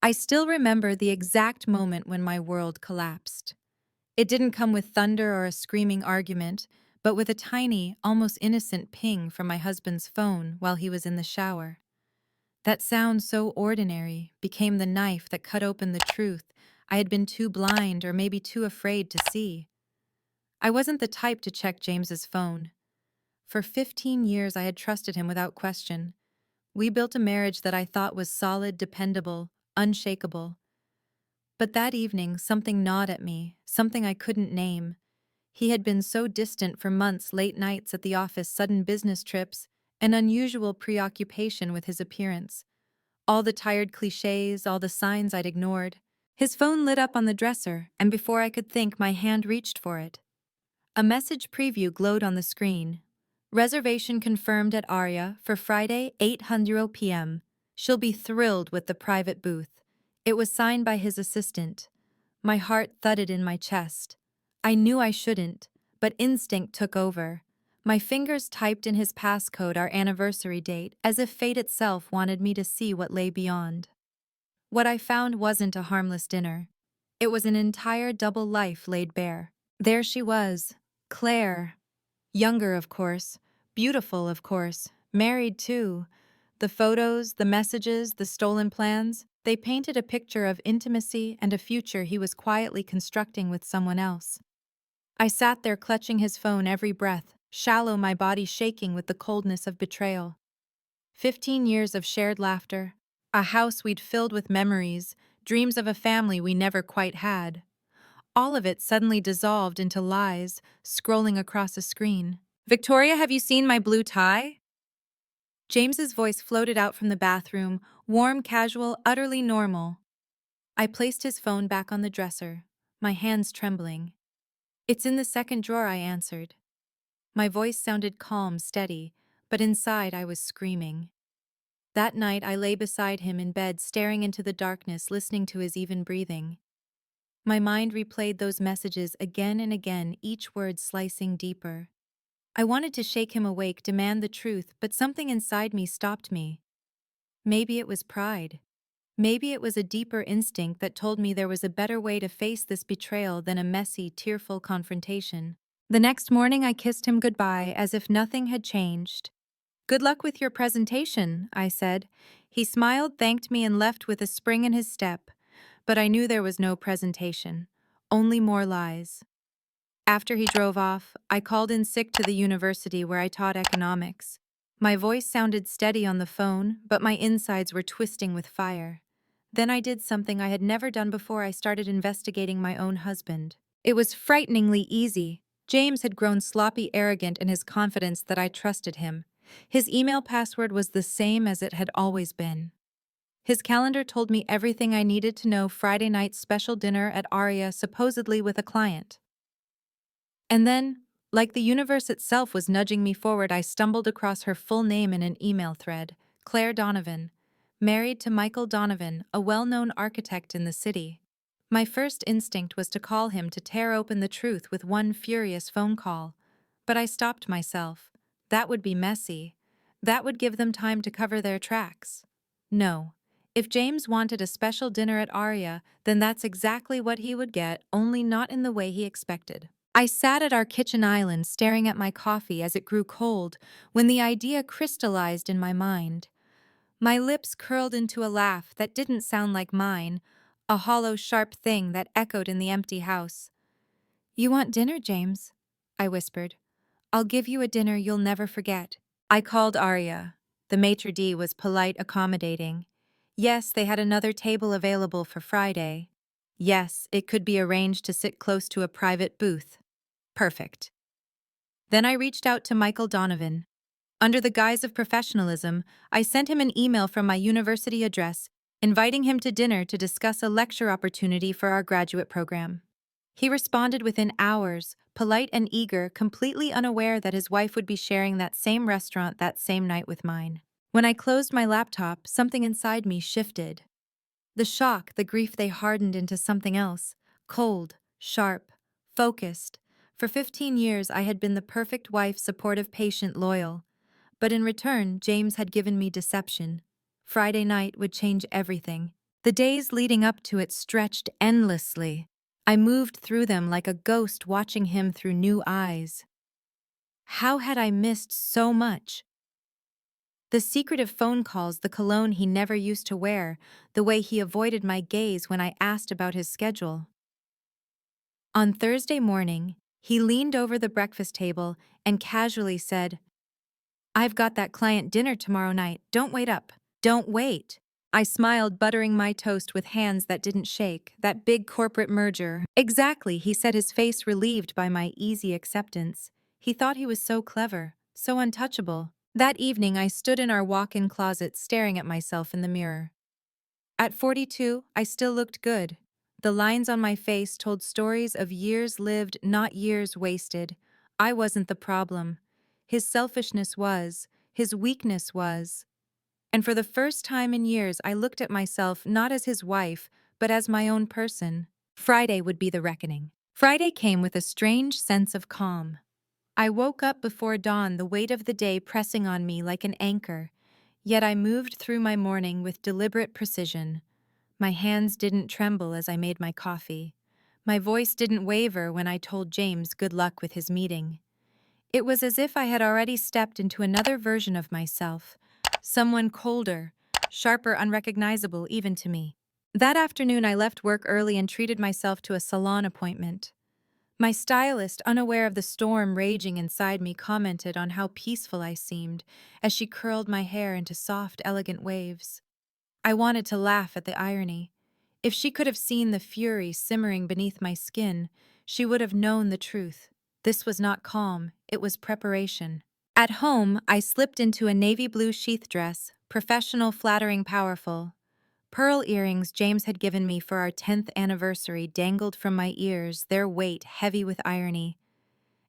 I still remember the exact moment when my world collapsed. It didn't come with thunder or a screaming argument, but with a tiny, almost innocent ping from my husband's phone while he was in the shower. That sound so ordinary became the knife that cut open the truth I had been too blind or maybe too afraid to see. I wasn't the type to check James's phone. For 15 years I had trusted him without question. We built a marriage that I thought was solid, dependable, unshakable. But that evening something gnawed at me, something I couldn't name. He had been so distant for months, late nights at the office, sudden business trips, an unusual preoccupation with his appearance. All the tired cliches, all the signs I'd ignored. His phone lit up on the dresser, and before I could think, my hand reached for it. A message preview glowed on the screen. Reservation confirmed at Arya for Friday, 8:00 p.m. She'll be thrilled with the private booth. It was signed by his assistant. My heart thudded in my chest. I knew I shouldn't, but instinct took over. My fingers typed in his passcode our anniversary date, as if fate itself wanted me to see what lay beyond. What I found wasn't a harmless dinner. It was an entire double life laid bare. There she was, Claire. Younger, of course. Beautiful, of course. Married, too. The photos, the messages, the stolen plans, they painted a picture of intimacy and a future he was quietly constructing with someone else. I sat there clutching his phone every breath, shallow, my body shaking with the coldness of betrayal. 15 years of shared laughter, a house we'd filled with memories, dreams of a family we never quite had. All of it suddenly dissolved into lies, scrolling across a screen. "Victoria, have you seen my blue tie?" James's voice floated out from the bathroom, warm, casual, utterly normal. I placed his phone back on the dresser, my hands trembling. "It's in the second drawer," I answered. My voice sounded calm, steady, but inside I was screaming. That night I lay beside him in bed, staring into the darkness, listening to his even breathing. My mind replayed those messages again and again, each word slicing deeper. I wanted to shake him awake, demand the truth, but something inside me stopped me. Maybe it was pride. Maybe it was a deeper instinct that told me there was a better way to face this betrayal than a messy, tearful confrontation. The next morning I kissed him goodbye as if nothing had changed. "Good luck with your presentation," I said. He smiled, thanked me, and left with a spring in his step. But I knew there was no presentation, only more lies. After he drove off, I called in sick to the university where I taught economics. My voice sounded steady on the phone, but my insides were twisting with fire. Then I did something I had never done before. I started investigating my own husband. It was frighteningly easy. James had grown sloppy, arrogant in his confidence that I trusted him. His email password was the same as it had always been. His calendar told me everything I needed to know: Friday night special dinner at Arya, supposedly with a client. And then, like the universe itself was nudging me forward, I stumbled across her full name in an email thread: Claire Donovan, married to Michael Donovan, a well-known architect in the city. My first instinct was to call him, to tear open the truth with one furious phone call. But I stopped myself. That would be messy. That would give them time to cover their tracks. No. If James wanted a special dinner at Arya, then that's exactly what he would get, only not in the way he expected. I sat at our kitchen island staring at my coffee as it grew cold when the idea crystallized in my mind. My lips curled into a laugh that didn't sound like mine, a hollow, sharp thing that echoed in the empty house. "You want dinner, James?" I whispered. "I'll give you a dinner you'll never forget." I called Arya. The maitre d' was polite, accommodating. Yes, they had another table available for Friday. Yes, it could be arranged to sit close to a private booth. Perfect. Then I reached out to Michael Donovan. Under the guise of professionalism, I sent him an email from my university address, inviting him to dinner to discuss a lecture opportunity for our graduate program. He responded within hours, polite and eager, completely unaware that his wife would be sharing that same restaurant that same night with mine. When I closed my laptop, something inside me shifted. The shock, the grief, they hardened into something else: cold, sharp, focused. For 15 years I had been the perfect wife, supportive, patient, loyal. But in return, James had given me deception. Friday night would change everything. The days leading up to it stretched endlessly. I moved through them like a ghost watching him through new eyes. How had I missed so much? The secretive phone calls, the cologne he never used to wear, the way he avoided my gaze when I asked about his schedule. On Thursday morning, he leaned over the breakfast table and casually said, "I've got that client dinner tomorrow night. Don't wait up. Don't wait." I smiled, buttering my toast with hands that didn't shake. That big corporate merger. Exactly, he said, his face relieved by my easy acceptance. He thought he was so clever, so untouchable. That evening, I stood in our walk-in closet staring at myself in the mirror. At 42, I still looked good. The lines on my face told stories of years lived, not years wasted. I wasn't the problem. His selfishness was. His weakness was. And for the first time in years, I looked at myself not as his wife, but as my own person. Friday would be the reckoning. Friday came with a strange sense of calm. I woke up before dawn, the weight of the day pressing on me like an anchor. Yet I moved through my morning with deliberate precision. My hands didn't tremble as I made my coffee. My voice didn't waver when I told James good luck with his meeting. It was as if I had already stepped into another version of myself, someone colder, sharper, unrecognizable even to me. That afternoon, I left work early and treated myself to a salon appointment. My stylist, unaware of the storm raging inside me, commented on how peaceful I seemed as she curled my hair into soft, elegant waves. I wanted to laugh at the irony. If she could have seen the fury simmering beneath my skin, she would have known the truth. This was not calm, it was preparation. At home, I slipped into a navy blue sheath dress, professional, flattering, powerful. Pearl earrings James had given me for our 10th anniversary dangled from my ears, their weight heavy with irony.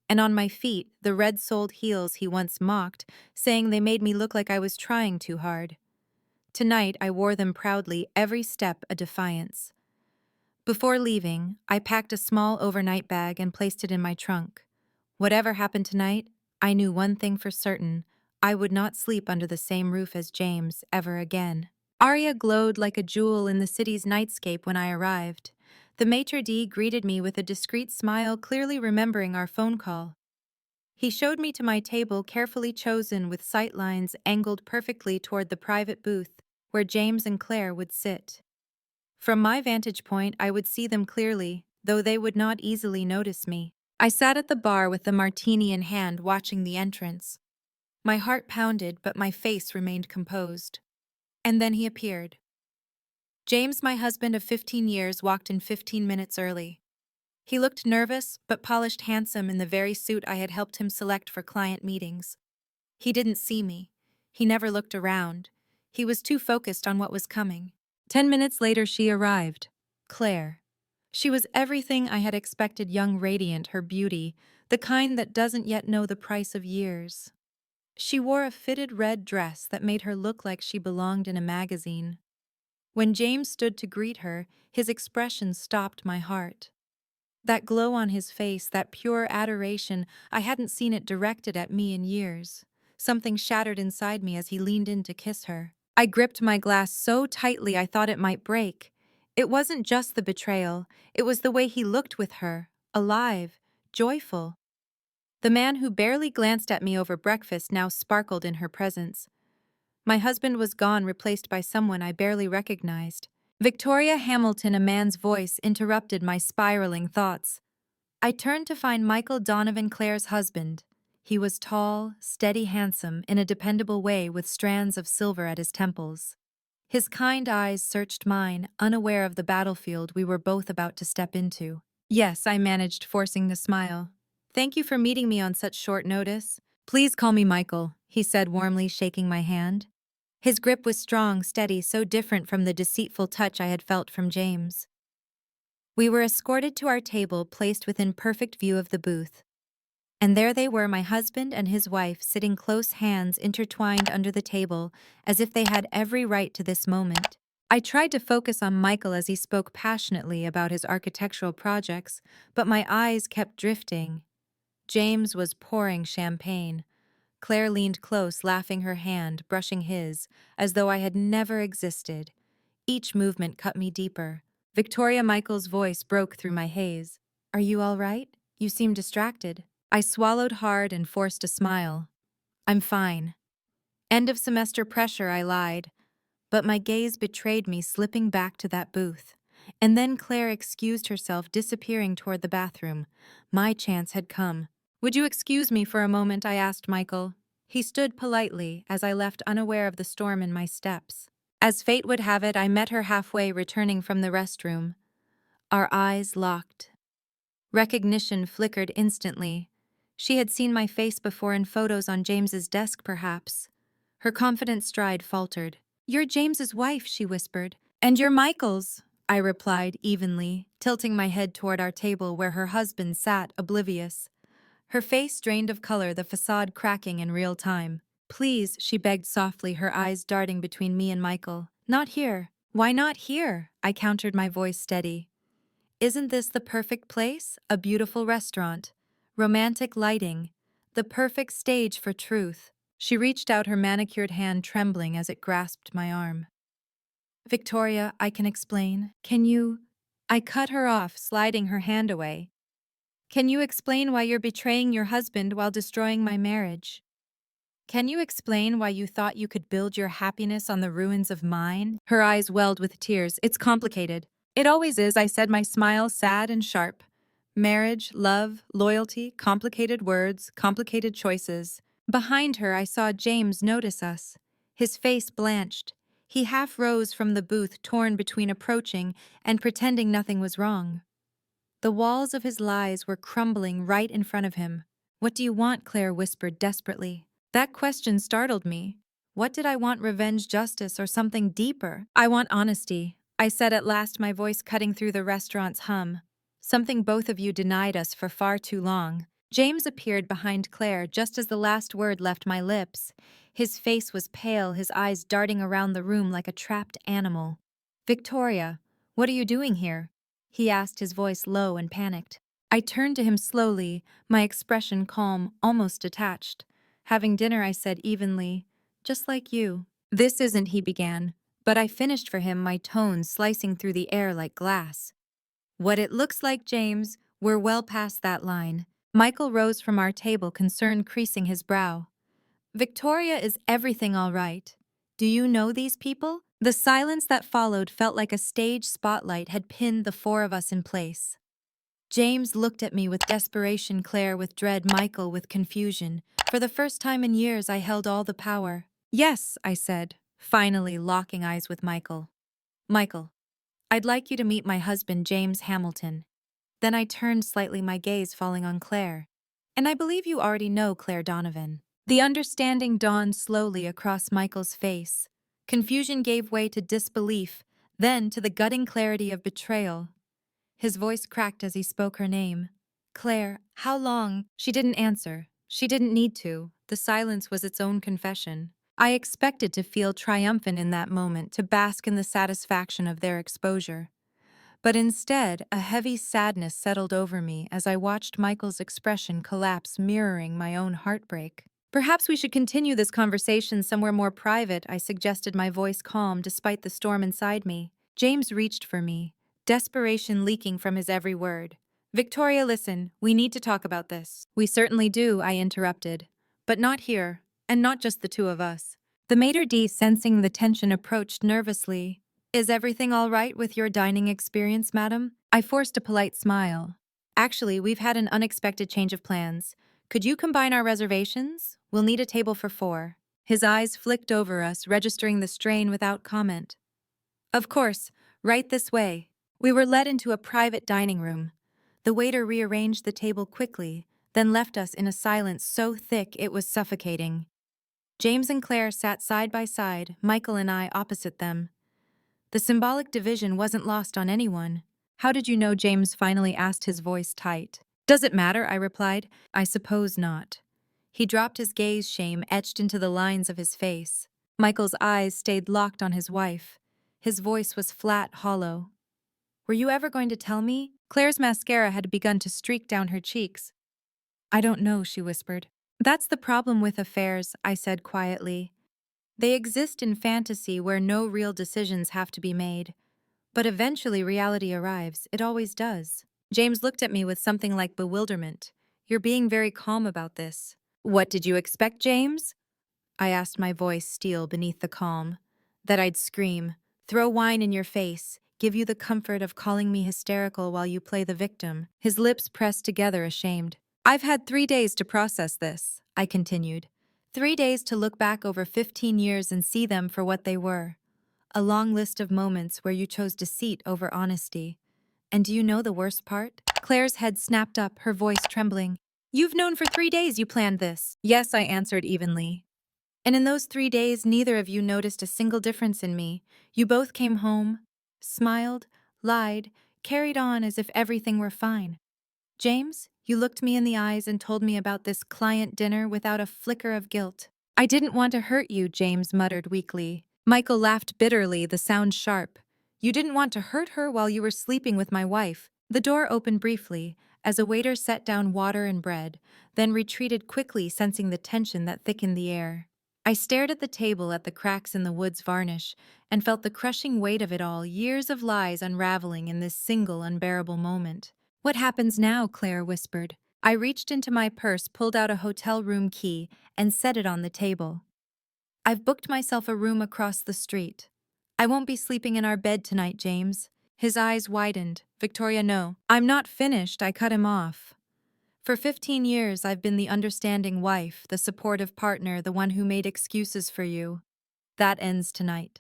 And on my feet, the red-soled heels he once mocked, saying they made me look like I was trying too hard. Tonight, I wore them proudly, every step a defiance. Before leaving, I packed a small overnight bag and placed it in my trunk. Whatever happened tonight, I knew one thing for certain: I would not sleep under the same roof as James ever again. Arya glowed like a jewel in the city's nightscape when I arrived. The maitre d' greeted me with a discreet smile, clearly remembering our phone call. He showed me to my table, carefully chosen with sightlines angled perfectly toward the private booth where James and Claire would sit. From my vantage point, I would see them clearly, though they would not easily notice me. I sat at the bar with the martini in hand, watching the entrance. My heart pounded, but my face remained composed. And then he appeared. James, my husband of 15 years, walked in 15 minutes early. He looked nervous, but polished, handsome in the very suit I had helped him select for client meetings. He didn't see me. He never looked around. He was too focused on what was coming. 10 minutes later, she arrived. Claire. She was everything I had expected: young, radiant, her beauty, the kind that doesn't yet know the price of years. She wore a fitted red dress that made her look like she belonged in a magazine. When James stood to greet her, his expression stopped my heart. That glow on his face, that pure adoration, I hadn't seen it directed at me in years. Something shattered inside me as he leaned in to kiss her. I gripped my glass so tightly I thought it might break. It wasn't just the betrayal, it was the way he looked with her, alive, joyful. The man who barely glanced at me over breakfast now sparkled in her presence. My husband was gone, replaced by someone I barely recognized. Victoria Hamilton, a man's voice, interrupted my spiraling thoughts. I turned to find Michael Donovan, Claire's husband. He was tall, steady, handsome, in a dependable way, with strands of silver at his temples. His kind eyes searched mine, unaware of the battlefield we were both about to step into. "Yes," I managed, forcing the smile. "Thank you for meeting me on such short notice." "Please call me Michael," he said warmly, shaking my hand. His grip was strong, steady, so different from the deceitful touch I had felt from James. We were escorted to our table, placed within perfect view of the booth. And there they were, my husband and his wife, sitting close, hands intertwined under the table, as if they had every right to this moment. I tried to focus on Michael as he spoke passionately about his architectural projects, but my eyes kept drifting. James was pouring champagne. Claire leaned close, laughing, her hand brushing his, as though I had never existed. Each movement cut me deeper. Victoria Michael's voice broke through my haze. Are you all right? You seem distracted. I swallowed hard and forced a smile. I'm fine. End of semester pressure, I lied. But my gaze betrayed me, slipping back to that booth. And then Claire excused herself, disappearing toward the bathroom. My chance had come. Would you excuse me for a moment? I asked Michael. He stood politely as I left, unaware of the storm in my steps. As fate would have it, I met her halfway, returning from the restroom. Our eyes locked. Recognition flickered instantly. She had seen my face before in photos on James's desk, perhaps. Her confident stride faltered. You're James's wife, she whispered. And you're Michael's, I replied evenly, tilting my head toward our table where her husband sat, oblivious. Her face drained of color, the facade cracking in real time. Please, she begged softly, her eyes darting between me and Michael. Not here. Why not here? I countered, my voice steady. Isn't this the perfect place? A beautiful restaurant. Romantic lighting. The perfect stage for truth. She reached out, her manicured hand trembling as it grasped my arm. Victoria, I can explain. Can you? I cut her off, sliding her hand away. Can you explain why you're betraying your husband while destroying my marriage? Can you explain why you thought you could build your happiness on the ruins of mine? Her eyes welled with tears. It's complicated. It always is, I said, my smile sad and sharp. Marriage, love, loyalty, complicated words, complicated choices. Behind her, I saw James notice us. His face blanched. He half rose from the booth, torn between approaching and pretending nothing was wrong. The walls of his lies were crumbling right in front of him. What do you want? Claire whispered desperately. That question startled me. What did I want? Revenge, justice, or something deeper? I want honesty, I said at last, my voice cutting through the restaurant's hum. Something both of you denied us for far too long. James appeared behind Claire just as the last word left my lips. His face was pale, his eyes darting around the room like a trapped animal. Victoria, what are you doing here? He asked, his voice low and panicked. I turned to him slowly, my expression calm, almost detached. Having dinner, I said evenly. Just like you. This isn't, he began, but I finished for him, my tone slicing through the air like glass. What it looks like, James, we're well past that line. Michael rose from our table, concern creasing his brow. Victoria, is everything all right? Do you know these people? The silence that followed felt like a stage spotlight had pinned the four of us in place. James looked at me with desperation, Claire with dread, Michael with confusion. For the first time in years, I held all the power. Yes, I said, finally locking eyes with Michael. Michael, I'd like you to meet my husband, James Hamilton. Then I turned slightly, my gaze falling on Claire. And I believe you already know Claire Donovan. The understanding dawned slowly across Michael's face. Confusion gave way to disbelief, then to the gutting clarity of betrayal. His voice cracked as he spoke her name. Claire, how long? She didn't answer. She didn't need to. The silence was its own confession. I expected to feel triumphant in that moment, to bask in the satisfaction of their exposure. But instead, a heavy sadness settled over me as I watched Michael's expression collapse, mirroring my own heartbreak. Perhaps we should continue this conversation somewhere more private, I suggested, my voice calm despite the storm inside me. James reached for me, desperation leaking from his every word. Victoria, listen, we need to talk about this. We certainly do, I interrupted. But not here, and not just the two of us. The maitre d', sensing the tension, approached nervously. Is everything all right with your dining experience, madam? I forced a polite smile. Actually, we've had an unexpected change of plans. Could you combine our reservations? We'll need a table for 4. His eyes flicked over us, registering the strain without comment. Of course, right this way. We were led into a private dining room. The waiter rearranged the table quickly, then left us in a silence so thick it was suffocating. James and Claire sat side by side, Michael and I opposite them. The symbolic division wasn't lost on anyone. How did you know? James finally asked, his voice tight. Does it matter? I replied. I suppose not. He dropped his gaze, shame etched into the lines of his face. Michael's eyes stayed locked on his wife. His voice was flat, hollow. Were you ever going to tell me? Claire's mascara had begun to streak down her cheeks. I don't know, she whispered. That's the problem with affairs, I said quietly. They exist in fantasy where no real decisions have to be made. But eventually reality arrives. It always does. James looked at me with something like bewilderment. You're being very calm about this. What did you expect, James? I asked, my voice steel beneath the calm. That I'd scream, throw wine in your face, give you the comfort of calling me hysterical while you play the victim. His lips pressed together, ashamed. I've had 3 days to process this, I continued. 3 days to look back over 15 years and see them for what they were. A long list of moments where you chose deceit over honesty. And do you know the worst part? Claire's head snapped up, her voice trembling. You've known for 3 days you planned this. Yes, I answered evenly. And in those 3 days, neither of you noticed a single difference in me. You both came home, smiled, lied, carried on as if everything were fine. James, you looked me in the eyes and told me about this client dinner without a flicker of guilt. I didn't want to hurt you, James muttered weakly. Michael laughed bitterly, the sound sharp. You didn't want to hurt her while you were sleeping with my wife. The door opened briefly, as a waiter set down water and bread, then retreated quickly, sensing the tension that thickened the air. I stared at the table, at the cracks in the wood's varnish, and felt the crushing weight of it all, years of lies unraveling in this single unbearable moment. What happens now? Claire whispered. I reached into my purse, pulled out a hotel room key, and set it on the table. I've booked myself a room across the street. I won't be sleeping in our bed tonight, James. His eyes widened. Victoria, no. I'm not finished, I cut him off. For 15 years, I've been the understanding wife, the supportive partner, the one who made excuses for you. That ends tonight.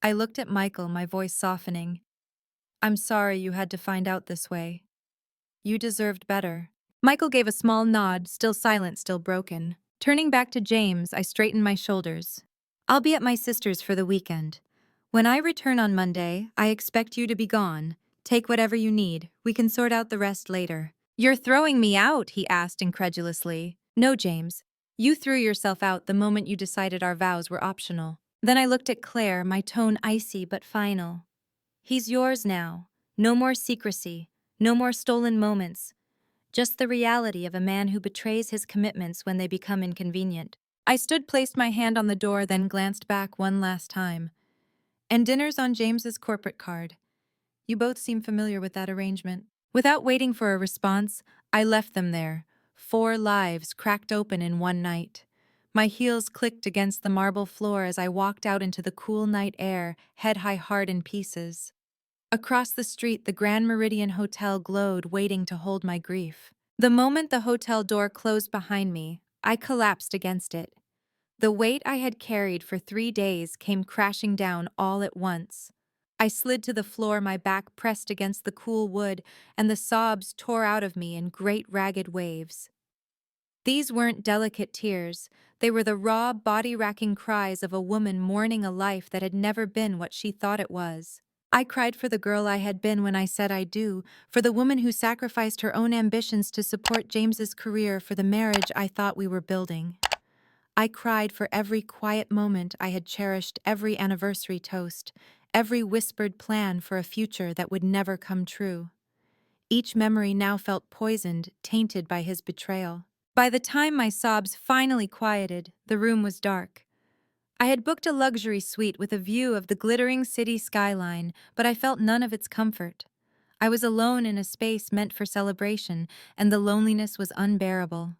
I looked at Michael, my voice softening. I'm sorry you had to find out this way. You deserved better. Michael gave a small nod, still silent, still broken. Turning back to James, I straightened my shoulders. I'll be at my sister's for the weekend. When I return on Monday, I expect you to be gone. Take whatever you need. We can sort out the rest later. You're throwing me out, he asked incredulously. No, James. You threw yourself out the moment you decided our vows were optional. Then I looked at Claire, my tone icy but final. He's yours now. No more secrecy. No more stolen moments. Just the reality of a man who betrays his commitments when they become inconvenient. I stood, placed my hand on the door, then glanced back one last time. And dinner's on James's corporate card. You both seem familiar with that arrangement. Without waiting for a response, I left them there. 4 lives cracked open in one night. My heels clicked against the marble floor as I walked out into the cool night air, head high, heart in pieces. Across the street, the Grand Meridian Hotel glowed, waiting to hold my grief. The moment the hotel door closed behind me, I collapsed against it. The weight I had carried for 3 days came crashing down all at once. I slid to the floor, my back pressed against the cool wood, and the sobs tore out of me in great ragged waves. These weren't delicate tears. They were the raw, body-racking cries of a woman mourning a life that had never been what she thought it was. I cried for the girl I had been when I said I do, for the woman who sacrificed her own ambitions to support James's career, for the marriage I thought we were building. I cried for every quiet moment I had cherished, every anniversary toast, every whispered plan for a future that would never come true. Each memory now felt poisoned, tainted by his betrayal. By the time my sobs finally quieted, the room was dark. I had booked a luxury suite with a view of the glittering city skyline, but I felt none of its comfort. I was alone in a space meant for celebration, and the loneliness was unbearable.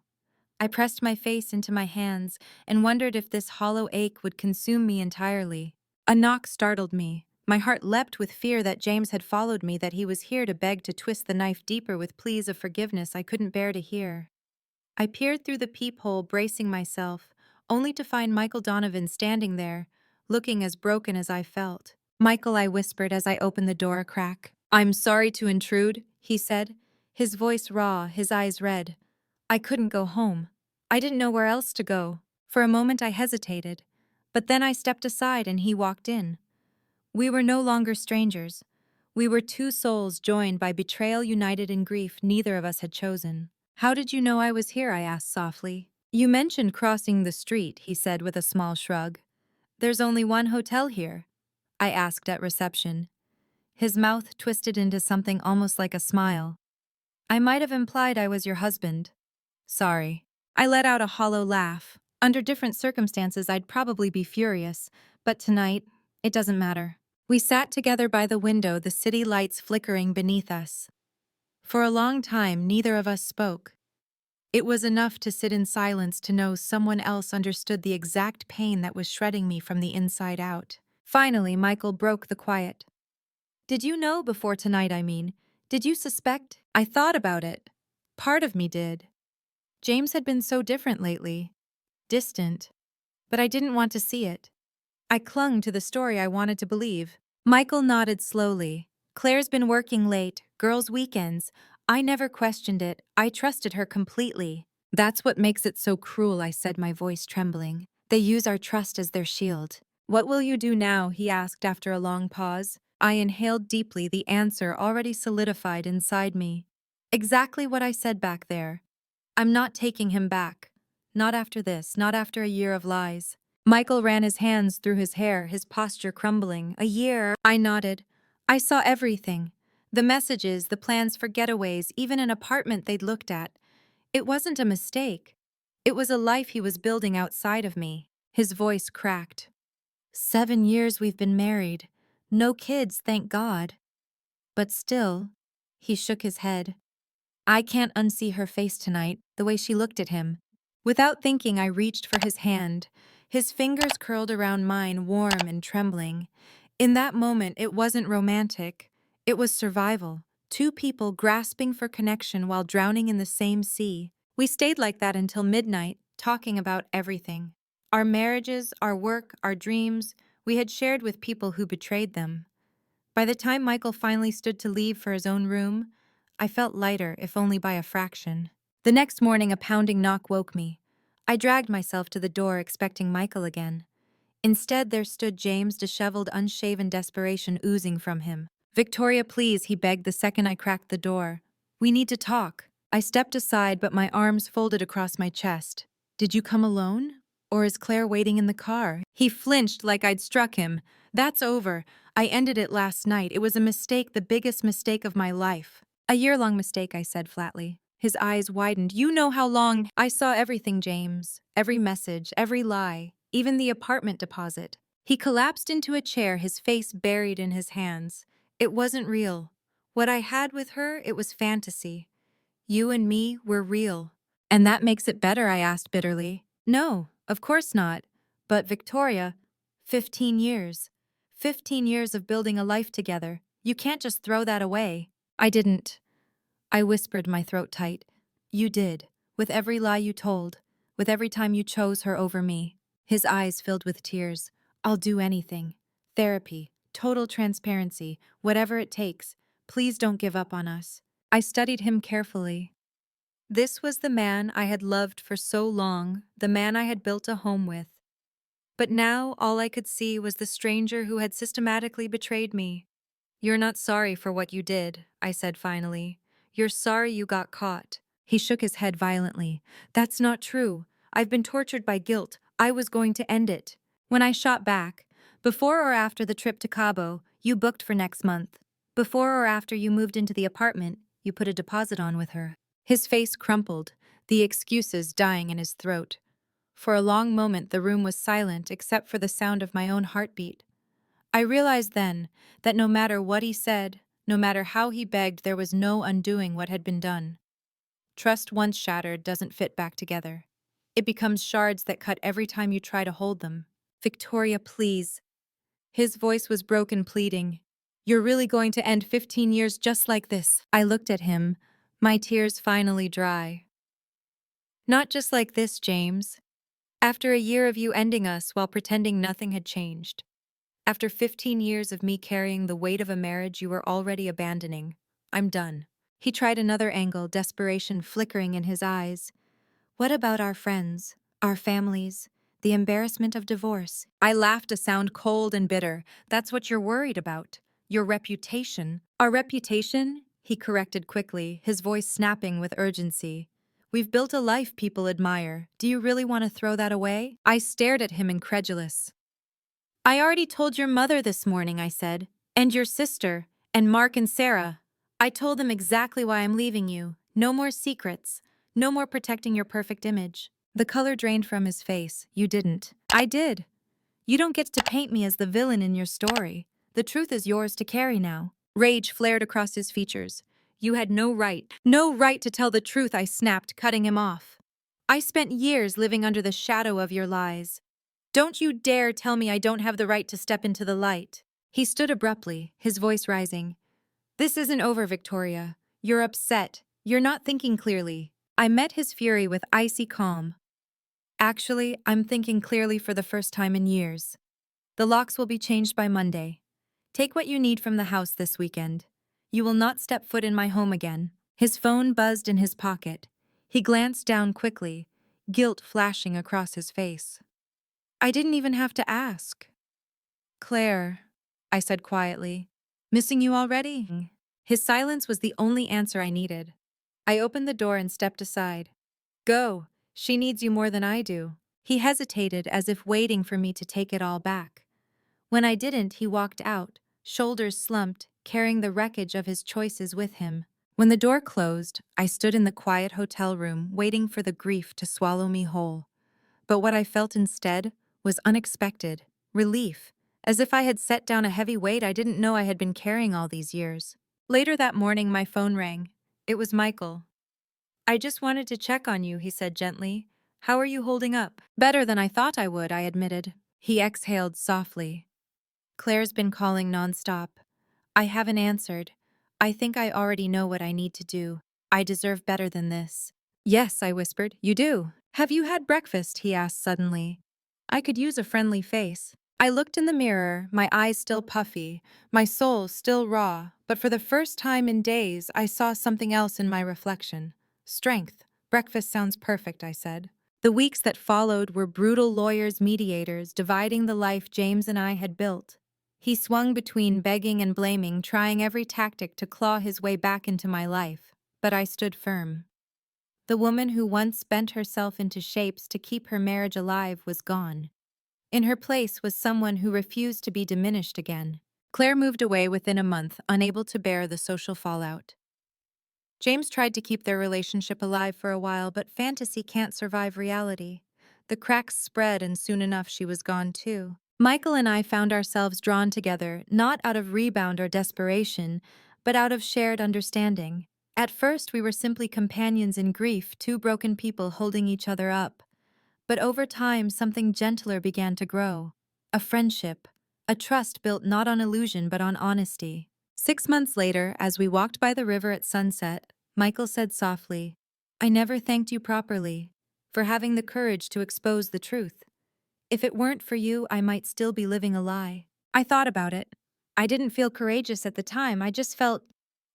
I pressed my face into my hands and wondered if this hollow ache would consume me entirely. A knock startled me. My heart leapt with fear that James had followed me, that he was here to beg, to twist the knife deeper with pleas of forgiveness I couldn't bear to hear. I peered through the peephole, bracing myself, only to find Michael Donovan standing there, looking as broken as I felt. Michael, I whispered as I opened the door a crack. I'm sorry to intrude, he said, his voice raw, his eyes red. I couldn't go home. I didn't know where else to go. For a moment I hesitated, but then I stepped aside and he walked in. We were no longer strangers. We were 2 souls joined by betrayal, united in grief neither of us had chosen. How did you know I was here? I asked softly. You mentioned crossing the street, he said with a small shrug. There's only one hotel here, I asked at reception. His mouth twisted into something almost like a smile. I might have implied I was your husband. Sorry. I let out a hollow laugh. Under different circumstances, I'd probably be furious, but tonight, it doesn't matter. We sat together by the window, the city lights flickering beneath us. For a long time, neither of us spoke. It was enough to sit in silence to know someone else understood the exact pain that was shredding me from the inside out. Finally, Michael broke the quiet. Did you know before tonight, I mean? Did you suspect? I thought about it. Part of me did. James had been so different lately. Distant. But I didn't want to see it. I clung to the story I wanted to believe. Michael nodded slowly. Claire's been working late, girls' weekends. I never questioned it. I trusted her completely. That's what makes it so cruel, I said, my voice trembling. They use our trust as their shield. What will you do now? He asked after a long pause. I inhaled deeply, the answer already solidified inside me. Exactly what I said back there. I'm not taking him back. Not after this, not after a year of lies. Michael ran his hands through his hair, his posture crumbling. A year. I nodded. I saw everything. The messages, the plans for getaways, even an apartment they'd looked at. It wasn't a mistake. It was a life he was building outside of me. His voice cracked. 7 years we've been married. No kids, thank God. But still, he shook his head. I can't unsee her face tonight, the way she looked at him. Without thinking, I reached for his hand. His fingers curled around mine, warm and trembling. In that moment, it wasn't romantic. It was survival. Two people grasping for connection while drowning in the same sea. We stayed like that until midnight, talking about everything. Our marriages, our work, our dreams, we had shared with people who betrayed them. By the time Michael finally stood to leave for his own room, I felt lighter, if only by a fraction. The next morning, a pounding knock woke me. I dragged myself to the door, expecting Michael again. Instead, there stood James, disheveled, unshaven, desperation oozing from him. Victoria, please, he begged the second I cracked the door. We need to talk. I stepped aside, but my arms folded across my chest. Did you come alone? Or is Claire waiting in the car? He flinched like I'd struck him. That's over. I ended it last night. It was a mistake, the biggest mistake of my life. A year-long mistake, I said flatly. His eyes widened. You know how long. I saw everything, James. Every message, every lie, even the apartment deposit. He collapsed into a chair, his face buried in his hands. It wasn't real. What I had with her, it was fantasy. You and me were real. And that makes it better, I asked bitterly. No, of course not. But Victoria, 15 years. 15 years of building a life together. You can't just throw that away. I didn't. I whispered, my throat tight. You did, with every lie you told, with every time you chose her over me. His eyes filled with tears. I'll do anything. Therapy, total transparency, whatever it takes. Please don't give up on us. I studied him carefully. This was the man I had loved for so long, the man I had built a home with. But now all I could see was the stranger who had systematically betrayed me. You're not sorry for what you did, I said finally. You're sorry you got caught. He shook his head violently. That's not true. I've been tortured by guilt. I was going to end it. When I shot back, before or after the trip to Cabo, you booked for next month. Before or after you moved into the apartment, you put a deposit on with her. His face crumpled, the excuses dying in his throat. For a long moment, the room was silent except for the sound of my own heartbeat. I realized then that no matter what he said, no matter how he begged, there was no undoing what had been done. Trust once shattered doesn't fit back together. It becomes shards that cut every time you try to hold them. Victoria, please. His voice was broken, pleading. You're really going to end 15 years just like this? I looked at him, my tears finally dry. Not just like this, James. After a year of you ending us while pretending nothing had changed. After 15 years of me carrying the weight of a marriage you were already abandoning, I'm done. He tried another angle, desperation flickering in his eyes. What about our friends, our families, the embarrassment of divorce? I laughed, a sound cold and bitter. That's what you're worried about. Your reputation. Our reputation? He corrected quickly, his voice snapping with urgency. We've built a life people admire. Do you really want to throw that away? I stared at him, incredulous. I already told your mother this morning, I said, and your sister, and Mark and Sarah. I told them exactly why I'm leaving you. No more secrets. No more protecting your perfect image. The color drained from his face. You didn't. I did. You don't get to paint me as the villain in your story. The truth is yours to carry now. Rage flared across his features. You had no right. No right to tell the truth, I snapped, cutting him off. I spent years living under the shadow of your lies. Don't you dare tell me I don't have the right to step into the light. He stood abruptly, his voice rising. This isn't over, Victoria. You're upset. You're not thinking clearly. I met his fury with icy calm. Actually, I'm thinking clearly for the first time in years. The locks will be changed by Monday. Take what you need from the house this weekend. You will not step foot in my home again. His phone buzzed in his pocket. He glanced down quickly, guilt flashing across his face. I didn't even have to ask. Claire, I said quietly. Missing you already? His silence was the only answer I needed. I opened the door and stepped aside. Go, she needs you more than I do. He hesitated as if waiting for me to take it all back. When I didn't, he walked out, shoulders slumped, carrying the wreckage of his choices with him. When the door closed, I stood in the quiet hotel room waiting for the grief to swallow me whole. But what I felt instead was unexpected, relief, as if I had set down a heavy weight I didn't know I had been carrying all these years. Later that morning, my phone rang. It was Michael. I just wanted to check on you, he said gently. How are you holding up? Better than I thought I would, I admitted. He exhaled softly. Claire's been calling nonstop. I haven't answered. I think I already know what I need to do. I deserve better than this. Yes, I whispered, you do. Have you had breakfast? He asked suddenly. I could use a friendly face. I looked in the mirror, my eyes still puffy, my soul still raw, but for the first time in days I saw something else in my reflection. Strength. Breakfast sounds perfect, I said. The weeks that followed were brutal lawyers-mediators dividing the life James and I had built. He swung between begging and blaming, trying every tactic to claw his way back into my life, but I stood firm. The woman who once bent herself into shapes to keep her marriage alive was gone. In her place was someone who refused to be diminished again. Claire moved away within a month, unable to bear the social fallout. James tried to keep their relationship alive for a while, but fantasy can't survive reality. The cracks spread, and soon enough she was gone too. Michael and I found ourselves drawn together, not out of rebound or desperation, but out of shared understanding. At first, we were simply companions in grief, two broken people holding each other up. But over time, something gentler began to grow. A friendship, a trust built not on illusion but on honesty. 6 months later, as we walked by the river at sunset, Michael said softly, I never thanked you properly for having the courage to expose the truth. If it weren't for you, I might still be living a lie. I thought about it. I didn't feel courageous at the time, I just felt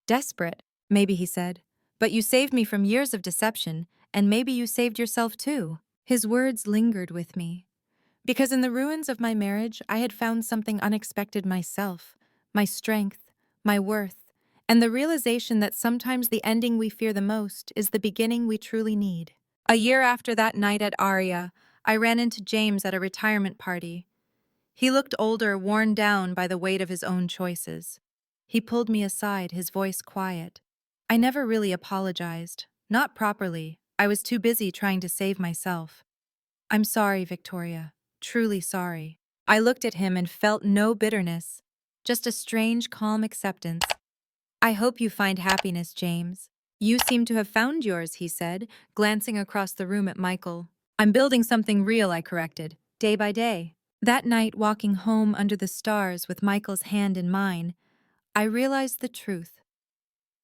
desperate. Maybe, he said. But you saved me from years of deception, and maybe you saved yourself too. His words lingered with me. Because in the ruins of my marriage, I had found something unexpected myself, my strength, my worth, and the realization that sometimes the ending we fear the most is the beginning we truly need. A year after that night at Arya, I ran into James at a retirement party. He looked older, worn down by the weight of his own choices. He pulled me aside, his voice quiet. I never really apologized. Not properly. I was too busy trying to save myself. I'm sorry, Victoria. Truly sorry. I looked at him and felt no bitterness, just a strange, calm acceptance. I hope you find happiness, James. You seem to have found yours, he said, glancing across the room at Michael. I'm building something real, I corrected, day by day. That night, walking home under the stars with Michael's hand in mine, I realized the truth.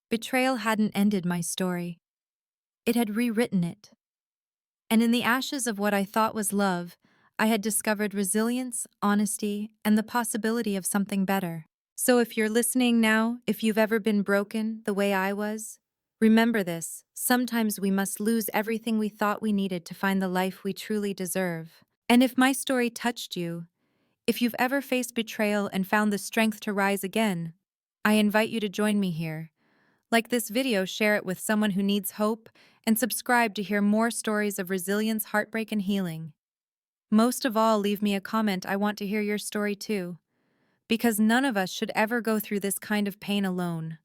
Betrayal hadn't ended my story. It had rewritten it. And in the ashes of what I thought was love, I had discovered resilience, honesty, and the possibility of something better. So if you're listening now, if you've ever been broken the way I was, remember this: sometimes we must lose everything we thought we needed to find the life we truly deserve. And if my story touched you, if you've ever faced betrayal and found the strength to rise again, I invite you to join me here. Like this video, share it with someone who needs hope, and subscribe to hear more stories of resilience, heartbreak, and healing. Most of all, leave me a comment. I want to hear your story too. Because none of us should ever go through this kind of pain alone.